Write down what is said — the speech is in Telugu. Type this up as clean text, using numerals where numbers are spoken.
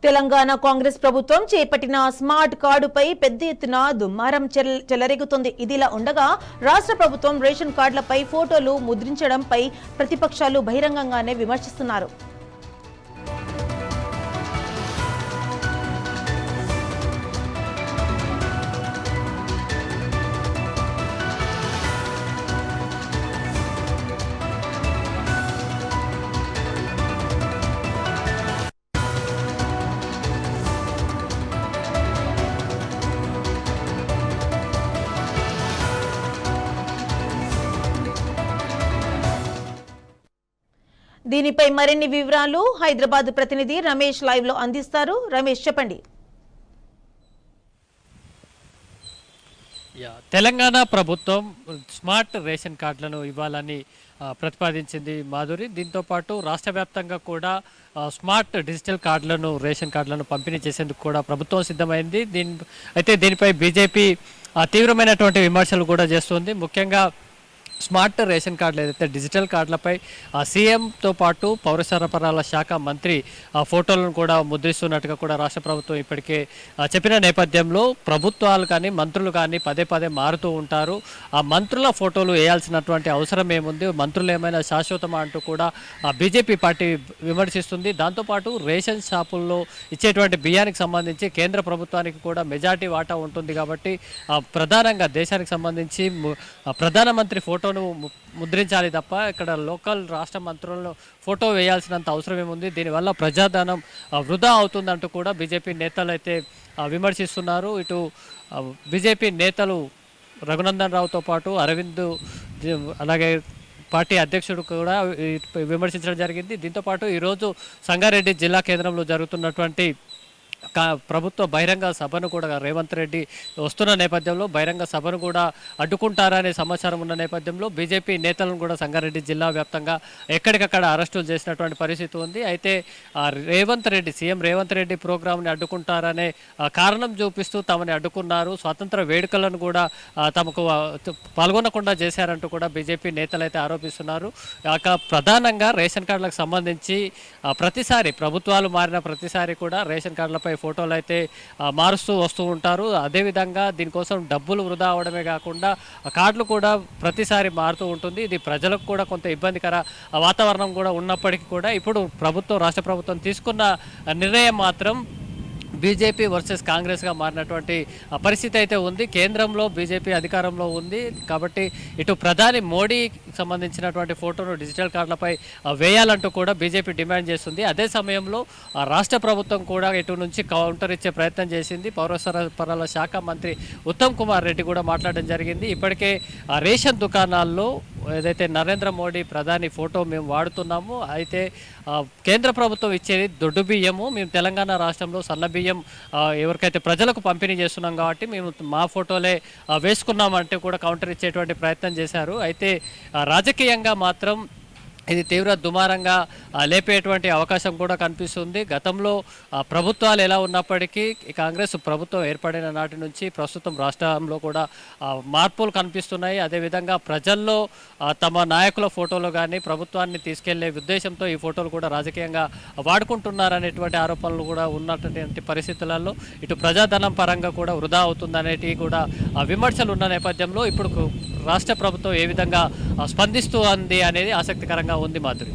తెలంగాణ కాంగ్రెస్ ప్రభుత్వం చేపట్టిన స్మార్ట్ కార్డుపై పెద్ద ఎత్తున దుమారం చెలరేగుతుంది. ఇదిలా ఉండగా రాష్ట్ర ప్రభుత్వం రేషన్ కార్డులపై ఫోటోలు ముద్రించడంపై ప్రతిపక్షాలు బహిరంగంగానే విమర్శిస్తున్నారు. దీనిపై మరిన్ని వివరాలు హైదరాబాద్ ప్రతినిధి రమేష్ లైవ్ లో అందిస్తారు. రమేష్, చెప్పండి. తెలంగాణ ప్రభుత్వం స్మార్ట్ రేషన్ కార్డులను ఇవ్వాలని ప్రతిపాదించింది మాధురి. దీంతో పాటు రాష్ట్ర వ్యాప్తంగా కూడా స్మార్ట్ డిజిటల్ కార్డులను రేషన్ కార్డులను పంపిణీ చేసేందుకు కూడా ప్రభుత్వం సిద్ధమైంది. దీనిపై బీజేపీ తీవ్రమైనటువంటి విమర్శలు కూడా చేస్తుంది. ముఖ్యంగా స్మార్ట్ రేషన్ కార్డులు ఏదైతే డిజిటల్ కార్డులపై సీఎంతో పాటు పౌర సరఫరాల శాఖ మంత్రి ఫోటోలను కూడా ముద్రిస్తున్నట్టుగా కూడా రాష్ట్ర ప్రభుత్వం ఇప్పటికే చెప్పిన నేపథ్యంలో ప్రభుత్వాలు కానీ మంత్రులు కానీ పదే పదే మారుతూ ఉంటారు. ఆ మంత్రుల ఫోటోలు వేయాల్సినటువంటి అవసరం ఏముంది, మంత్రులు ఏమైనా శాశ్వతమా అంటూ కూడా బీజేపీ పార్టీ విమర్శిస్తుంది. దాంతోపాటు రేషన్ షాపుల్లో ఇచ్చేటువంటి బియ్యానికి సంబంధించి కేంద్ర ప్రభుత్వానికి కూడా మెజార్టీ వాటా ఉంటుంది కాబట్టి ప్రధానంగా దేశానికి సంబంధించి ప్రధానమంత్రి ఫోటోను ముద్రించాలి తప్ప ఇక్కడ లోకల్ రాష్ట్ర మంత్రులను ఫోటో వేయాల్సినంత అవసరం ఏముంది, దీనివల్ల ప్రజాధనం వృధా అవుతుందంటూ కూడా బీజేపీ నేతలు అయితే విమర్శిస్తున్నారు. ఇటు బీజేపీ నేతలు రఘునందన్ రావుతో పాటు అరవింద్ అలాగే పార్టీ అధ్యక్షుడు కూడా విమర్శించడం జరిగింది. దీంతోపాటు ఈరోజు సంగారెడ్డి జిల్లా కేంద్రంలో జరుగుతున్నటువంటి ప్రభుత్వ బహిరంగ సభను కూడా రేవంత్ రెడ్డి వస్తున్న నేపథ్యంలో బహిరంగ సభను కూడా అడ్డుకుంటారనే సమాచారం ఉన్న నేపథ్యంలో బీజేపీ నేతలను కూడా సంగారెడ్డి జిల్లా వ్యాప్తంగా ఎక్కడికక్కడ అరెస్టులు చేసినటువంటి పరిస్థితి ఉంది. అయితే సీఎం రేవంత్ రెడ్డి ప్రోగ్రాంని అడ్డుకుంటారనే కారణం చూపిస్తూ తమని అడ్డుకున్నారు, స్వాతంత్ర వేడుకలను కూడా తమకు పాల్గొనకుండా చేశారంటూ కూడా బీజేపీ నేతలు అయితే ఆరోపిస్తున్నారు. ప్రధానంగా రేషన్ కార్డులకు సంబంధించి ప్రతిసారి ప్రభుత్వాలు మారిన ప్రతిసారి కూడా రేషన్ కార్డులపై ఫోటోలు అయితే మారుస్తూ వస్తూ ఉంటారు. అదేవిధంగా దీనికోసం డబ్బులు వృధా అవడమే కాకుండా కార్డులు కూడా ప్రతిసారి మారుతూ ఉంటుంది. ఇది ప్రజలకు కూడా కొంత ఇబ్బందికర వాతావరణం కూడా ఉన్నప్పటికీ కూడా ఇప్పుడు రాష్ట్ర ప్రభుత్వం తీసుకున్న నిర్ణయం మాత్రం బీజేపీ వర్సెస్ కాంగ్రెస్గా మారినటువంటి పరిస్థితి అయితే ఉంది. కేంద్రంలో బీజేపీ అధికారంలో ఉంది కాబట్టి ఇటు ప్రధాని మోడీకి సంబంధించినటువంటి ఫోటోను డిజిటల్ కార్డులపై వేయాలంటూ కూడా బీజేపీ డిమాండ్ చేస్తుంది. అదే సమయంలో రాష్ట్ర ప్రభుత్వం కూడా ఇటు నుంచి కౌంటర్ ఇచ్చే ప్రయత్నం చేసింది. పౌర సరఫరాల శాఖ మంత్రి ఉత్తమ్ కుమార్ రెడ్డి కూడా మాట్లాడడం జరిగింది. ఇప్పటికే రేషన్ దుకాణాల్లో ఏదైతే నరేంద్ర మోడీ ప్రధాని ఫోటో మేము వాడుతున్నాము, అయితే కేంద్ర ప్రభుత్వం ఇచ్చేది దొడ్డు బియ్యము, మేము తెలంగాణ రాష్ట్రంలో సన్న బియ్యం ఎవరికైతే ప్రజలకు పంపిణీ చేస్తున్నాం కాబట్టి మేము మా ఫోటోలే వేసుకున్నామంటే కూడా కౌంటర్ ఇచ్చేటువంటి ప్రయత్నం చేశారు. అయితే రాజకీయంగా మాత్రం ఇది తీవ్ర దుమారంగా లేపేటువంటి అవకాశం కూడా కనిపిస్తుంది. గతంలో ప్రభుత్వాలు ఎలా ఉన్నప్పటికీ కాంగ్రెస్ ప్రభుత్వం ఏర్పడిన నాటి నుంచి ప్రస్తుతం రాష్ట్రంలో కూడా మార్పులు కనిపిస్తున్నాయి. అదేవిధంగా ప్రజల్లో తమ నాయకుల ఫోటోలు కానీ ప్రభుత్వాన్ని తీసుకెళ్లే ఉద్దేశంతో ఈ ఫోటోలు కూడా రాజకీయంగా వాడుకుంటున్నారనేటువంటి ఆరోపణలు కూడా ఉన్నటువంటి పరిస్థితులలో ఇటు ప్రజాధనం పరంగా కూడా వృధా అవుతుందనేటివి కూడా విమర్శలు ఉన్న నేపథ్యంలో ఇప్పుడు రాష్ట్ర ప్రభుత్వం ఏ విధంగా స్పందిస్తూ ఉంది అనేది ఆసక్తికరంగా ఉంది మాధురి.